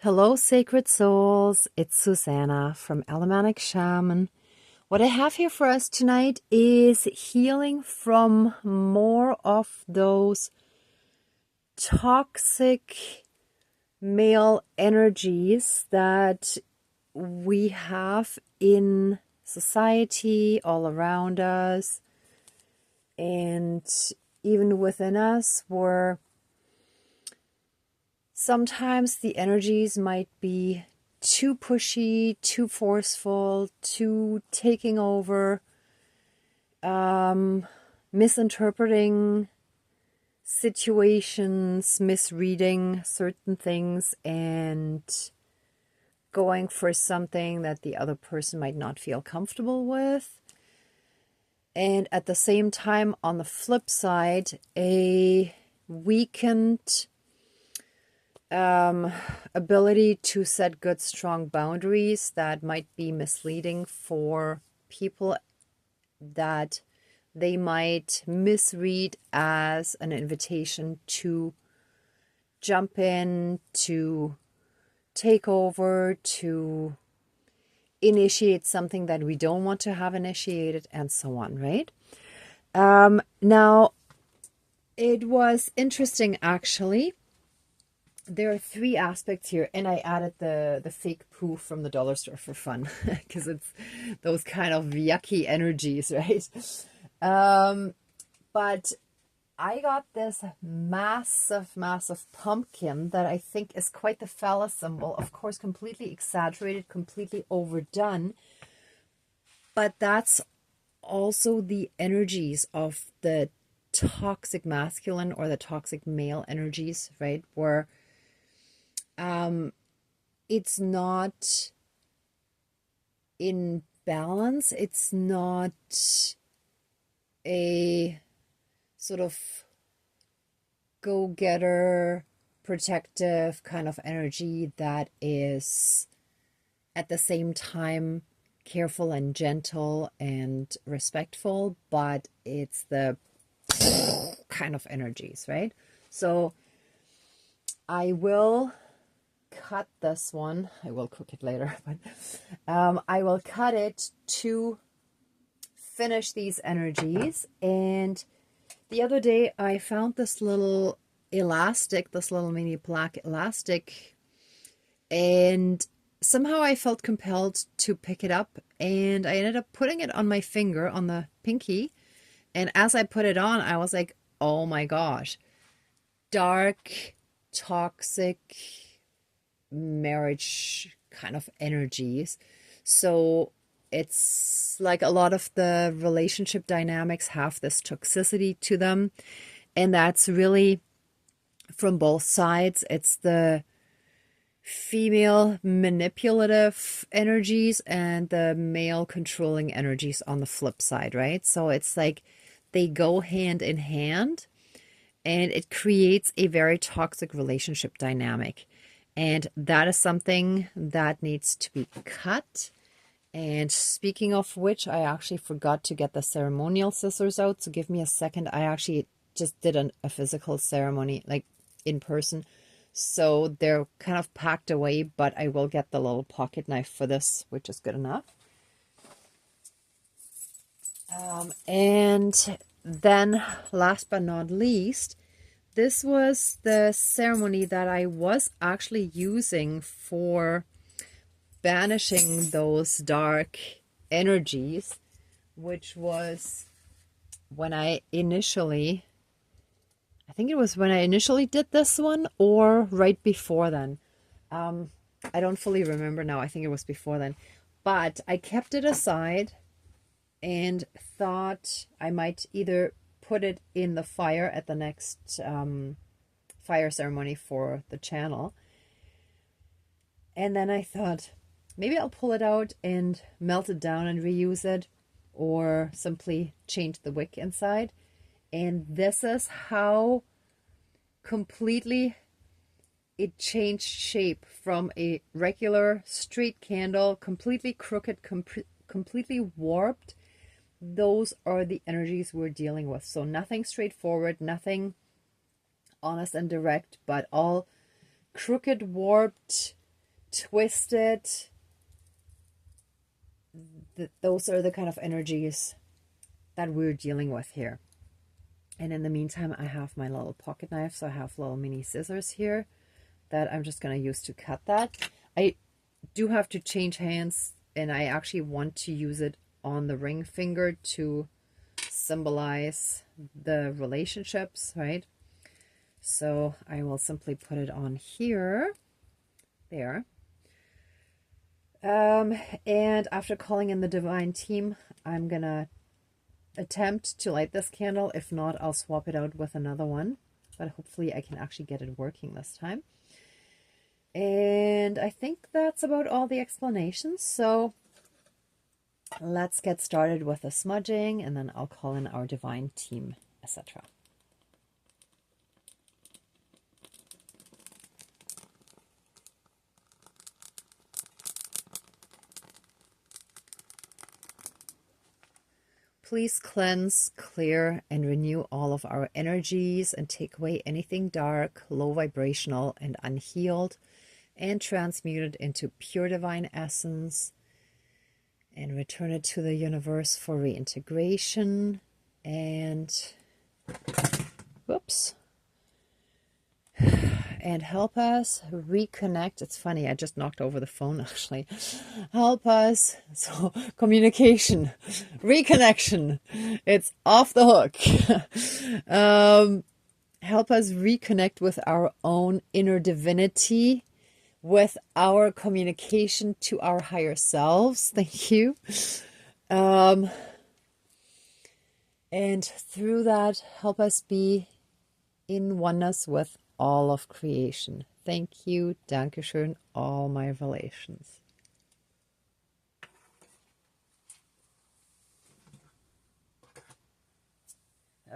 Hello, sacred souls. It's Susanna from Alamanic Shaman. What I have here for us tonight is healing from more of those toxic male energies that we have in society all around us and even within us, where sometimes the energies might be too pushy, too forceful, too taking over, misinterpreting situations, misreading certain things, and going for something that the other person might not feel comfortable with. And at the same time, on the flip side, a weakened ability to set good, strong boundaries that might be misleading for people, that they might misread as an invitation to jump in, to take over, to initiate something that we don't want to have initiated, and so on, right? Now, it was interesting, actually. There are three aspects here, and I added the fake poo from the dollar store for fun because it's those kind of yucky energies, right? But I got this massive pumpkin that I think is quite the phallus symbol. Of course, completely exaggerated, completely overdone. But that's also the energies of the toxic masculine or the toxic male energies, right? Where it's not in balance. It's not a sort of go-getter, protective kind of energy that is at the same time careful and gentle and respectful, but it's the kind of energies, right? So I will cut this one. I will cook it later, but I will cut it to finish these energies. And the other day I found this little elastic, this little mini black elastic, and somehow I felt compelled to pick it up, and I ended up putting it on my finger, on the pinky. And as I put it on, I was like, oh my gosh, dark, toxic marriage kind of energies. So it's like a lot of the relationship dynamics have this toxicity to them, and that's really from both sides. It's the female manipulative energies and the male controlling energies on the flip side, right? So it's like they go hand in hand, and it creates a very toxic relationship dynamic. And that is something that needs to be cut. And speaking of which, I actually forgot to get the ceremonial scissors out. So give me a second. I actually just did a physical ceremony, like in person. So they're kind of packed away, but I will get the little pocket knife for this, which is good enough. And then last but not least, this was the ceremony that I was actually using for banishing those dark energies, which was when I initially, I think it was when I initially did this one or right before then. I don't fully remember now. I think it was before then. But I kept it aside and thought I might either put it in the fire at the next fire ceremony for the channel. And then I thought, maybe I'll pull it out and melt it down and reuse it, or simply change the wick inside. And this is how completely it changed shape from a regular street candle, completely crooked, completely warped. Those are the energies we're dealing with. So nothing straightforward, nothing honest and direct, but all crooked, warped, twisted. Those are the kind of energies that we're dealing with here. And in the meantime, I have my little pocket knife. So I have little mini scissors here that I'm just going to use to cut that. I do have to change hands, and I actually want to use it on the ring finger to symbolize the relationships, right? So I will simply put it on here, there. And after calling in the divine team, I'm gonna attempt to light this candle. If not, I'll swap it out with another one, but hopefully I can actually get it working this time. And I think that's about all the explanations. So let's get started with the smudging, and then I'll call in our divine team, etc. Please cleanse, clear, and renew all of our energies and take away anything dark, low vibrational, and unhealed, and transmute it into pure divine essence and return it to the universe for reintegration. And whoops. And help us reconnect. It's funny, I just knocked over the phone actually. Help us. So, communication, reconnection. It's off the hook. Help us reconnect with our own inner divinity, with our communication to our higher selves. Thank you. And through that, help us be in oneness with all of creation. Thank you, Dankeschön, all my relations.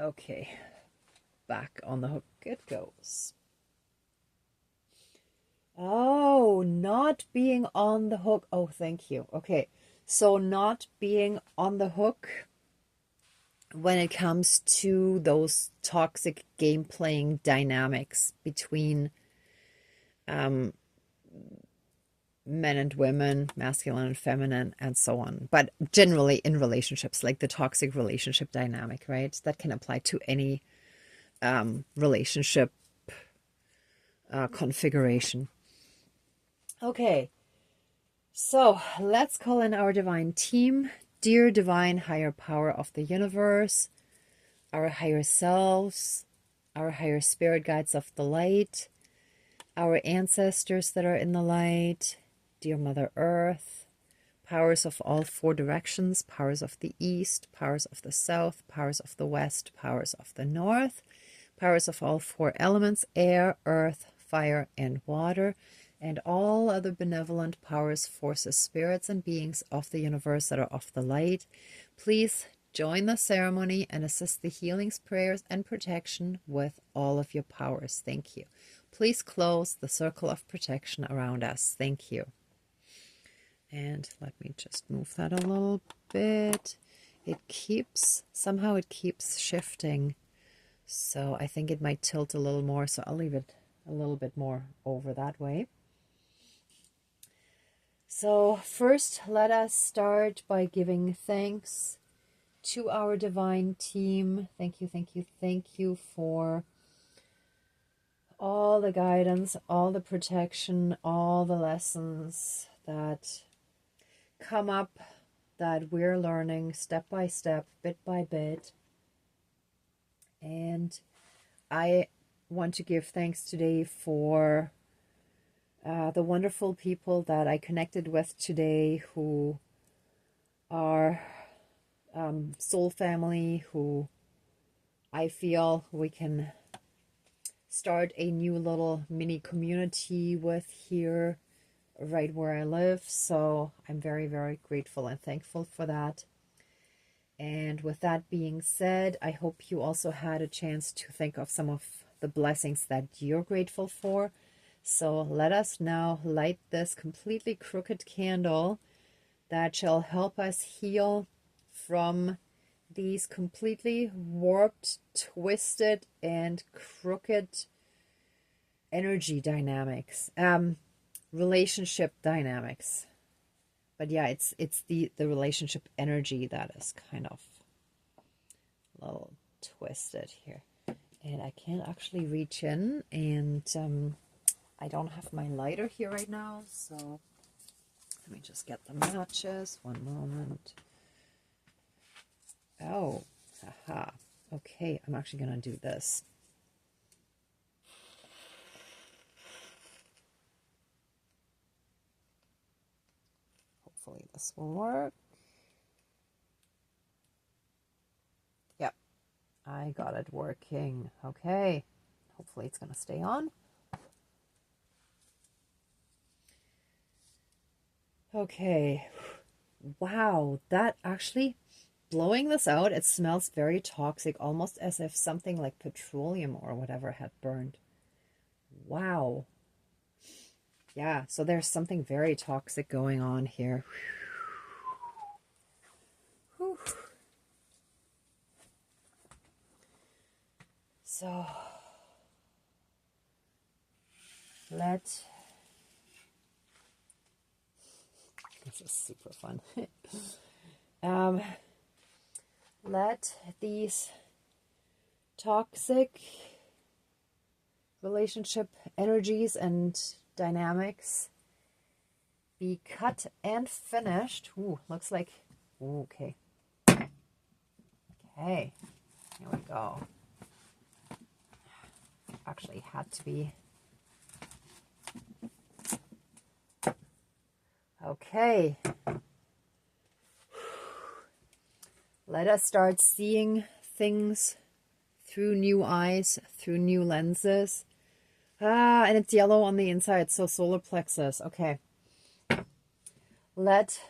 Okay, back on the hook it goes. Oh, not being on the hook. Oh, thank you. Okay, so not being on the hook when it comes to those toxic game playing dynamics between men and women, masculine and feminine, and so on. But generally in relationships, like the toxic relationship dynamic, right? That can apply to any relationship configuration. Okay, so let's call in our divine team. Dear divine higher power of the universe, our higher selves, our higher spirit guides of the light, our ancestors that are in the light, dear Mother Earth, powers of all four directions, powers of the east, powers of the south, powers of the west, powers of the north, powers of all four elements, air, earth, fire, and water, and all other benevolent powers, forces, spirits, and beings of the universe that are of the light. Please join the ceremony and assist the healings, prayers, and protection with all of your powers. Thank you. Please close the circle of protection around us. Thank you. And let me just move that a little bit. Somehow it keeps shifting. So I think it might tilt a little more. So I'll leave it a little bit more over that way. So first, let us start by giving thanks to our divine team. Thank you, thank you, thank you for all the guidance, all the protection, all the lessons that come up that we're learning step by step, bit by bit. And I want to give thanks today for the wonderful people that I connected with today who are soul family, who I feel we can start a new little mini community with here right where I live. So I'm very, very grateful and thankful for that. And with that being said, I hope you also had a chance to think of some of the blessings that you're grateful for. So let us now light this completely crooked candle that shall help us heal from these completely warped, twisted, and crooked energy dynamics. relationship dynamics. But yeah, it's the relationship energy that is kind of a little twisted here. And I can't actually reach in, and I don't have my lighter here right now, so let me just get the matches. One moment. Oh, haha. Okay, I'm actually going to do this. Hopefully this will work. Yep, I got it working. Okay, hopefully it's going to stay on. Okay, wow, that actually, blowing this out, it smells very toxic, almost as if something like petroleum or whatever had burned. Wow. Yeah, so there's something very toxic going on here. Whew. So this is super fun. Let these toxic relationship energies and dynamics be cut and finished. Ooh, looks like, ooh, okay. Okay, here we go. Actually had to be. Okay. Let us start seeing things through new eyes, through new lenses. Ah, and it's yellow on the inside, so solar plexus. Okay. Let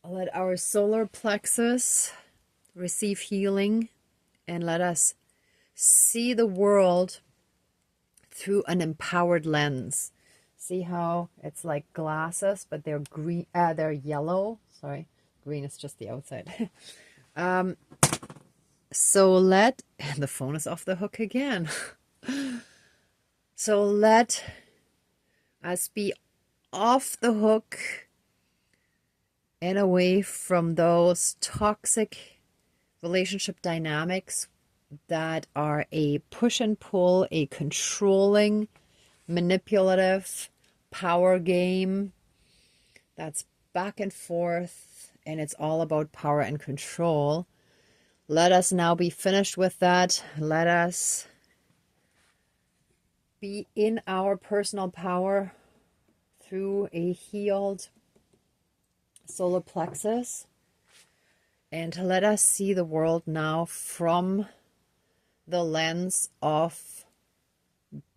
our solar plexus receive healing, and let us see the world through an empowered lens. See how it's like glasses, but they're green, they're yellow. Sorry, green is just the outside. So and the phone is off the hook again. So let us be off the hook and away from those toxic relationship dynamics that are a push and pull, a controlling, manipulative power game that's back and forth, and it's all about power and control. Let us now be finished with that. Let us be in our personal power through a healed solar plexus, and let us see the world now from the lens of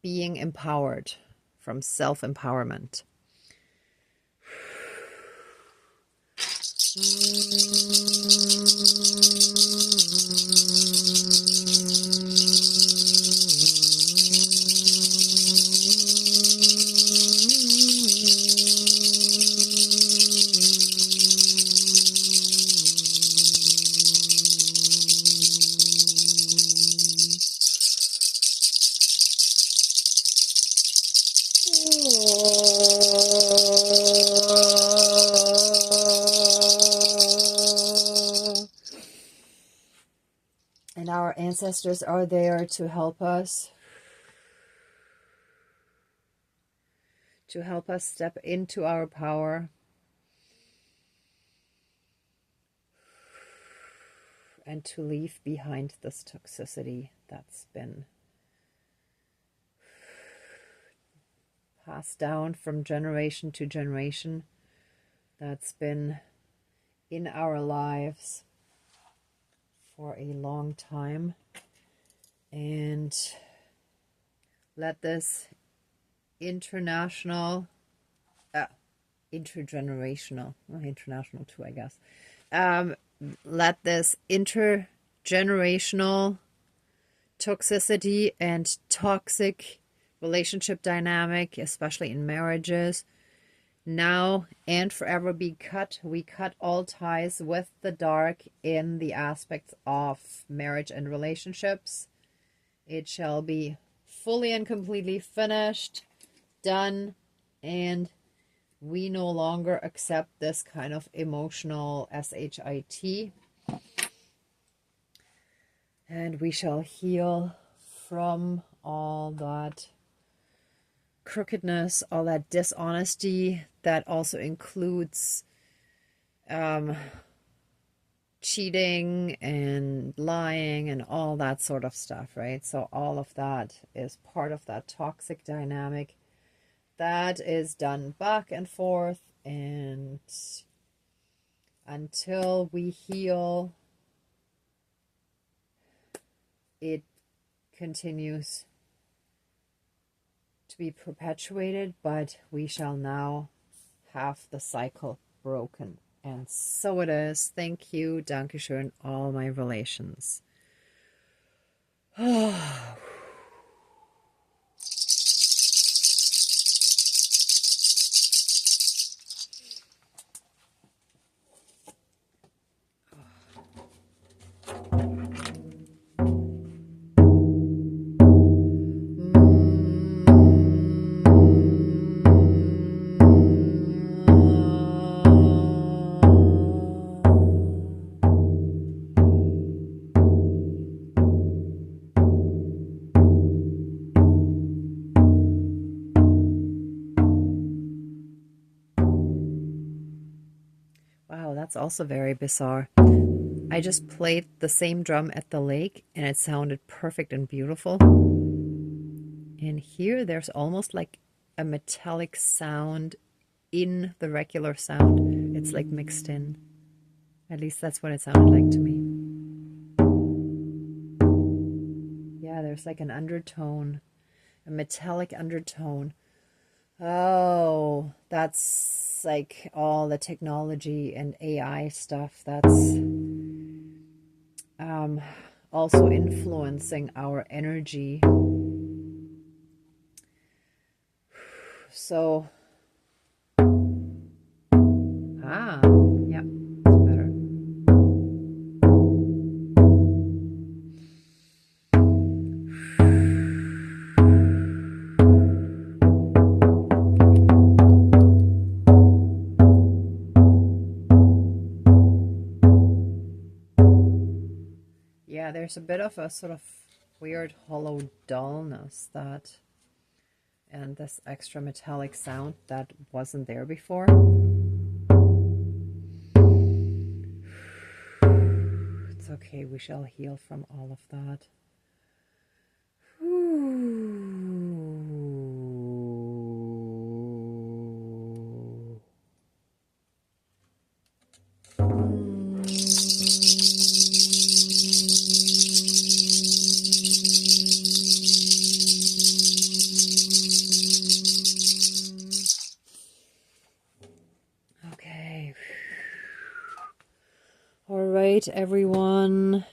being empowered, from self-empowerment. And our ancestors are there to help us step into our power and to leave behind this toxicity that's been passed down from generation to generation, that's been in our lives for a long time. And let this intergenerational, well, international too, I guess. Let this intergenerational toxicity and toxic relationship dynamic, especially in marriages, now and forever be cut. We cut all ties with the dark in the aspects of marriage and relationships. It shall be fully and completely finished, done, and we no longer accept this kind of emotional SHIT. And we shall heal from all that crookedness, all that dishonesty that also includes cheating and lying and all that sort of stuff, right? So all of that is part of that toxic dynamic that is done back and forth, and until we heal, it continues to be perpetuated, but we shall now have the cycle broken. And so it is. Thank you. Dankeschön, all my relations. Wow, that's also very bizarre. I just played the same drum at the lake and it sounded perfect and beautiful. And here there's almost like a metallic sound in the regular sound. It's like mixed in. At least that's what it sounded like to me. Yeah, there's like an undertone, a metallic undertone. Oh, that's like all the technology and AI stuff that's also influencing our energy. So, yeah, it's better. Yeah, there's a bit of a sort of weird hollow dullness that, and this extra metallic sound that wasn't there before. It's okay, we shall heal from all of that. Okay. All right, everyone.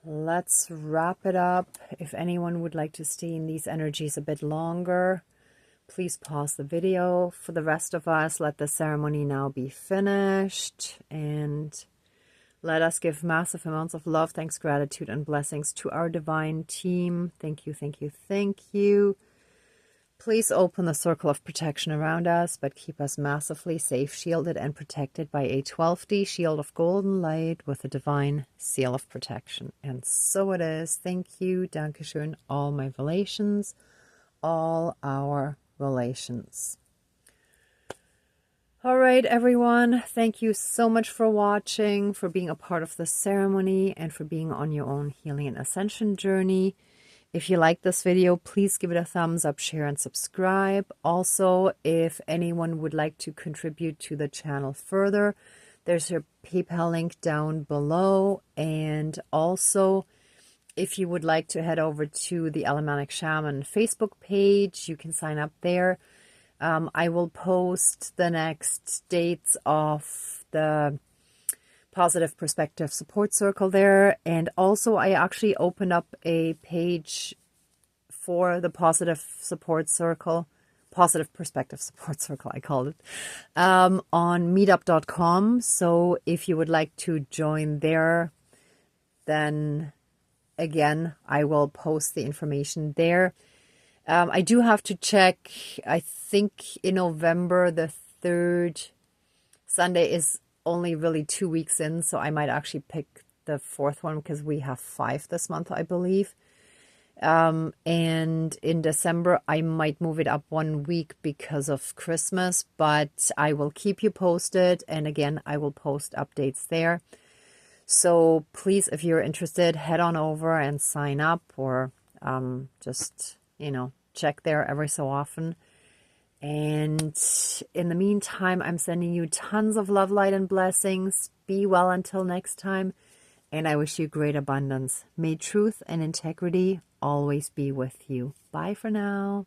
Let's wrap it up. If anyone would like to stay in these energies a bit longer, please pause the video. For the rest of us, let the ceremony now be finished, and let us give massive amounts of love, thanks, gratitude, and blessings to our divine team. Thank you, thank you, thank you. Please open the circle of protection around us, but keep us massively safe, shielded, and protected by a 12D shield of golden light with a divine seal of protection. And so it is. Thank you. Dankeschön. All my relations, all our relations. All right, everyone. Thank you so much for watching, for being a part of the ceremony, and for being on your own healing and ascension journey. If you like this video, please give it a thumbs up, share, and subscribe. Also, if anyone would like to contribute to the channel further, there's a PayPal link down below. And also, if you would like to head over to the Alemannic Shaman Facebook page, you can sign up there. I will post the next dates of the Positive Perspective Support Circle there. And also I actually opened up a page for the Positive Support Circle, Positive Perspective Support Circle, I called it, on meetup.com. So if you would like to join there, then again, I will post the information there. I do have to check. I think in November, the 3rd Sunday is only really 2 weeks in, so I might actually pick the 4th one because we have 5 this month, I believe. And in December, I might move it up 1 week because of Christmas, but I will keep you posted. And again, I will post updates there. So please, if you're interested, head on over and sign up, or just, check there every so often. And in the meantime, I'm sending you tons of love, light, and blessings. Be well until next time. And I wish you great abundance. May truth and integrity always be with you. Bye for now.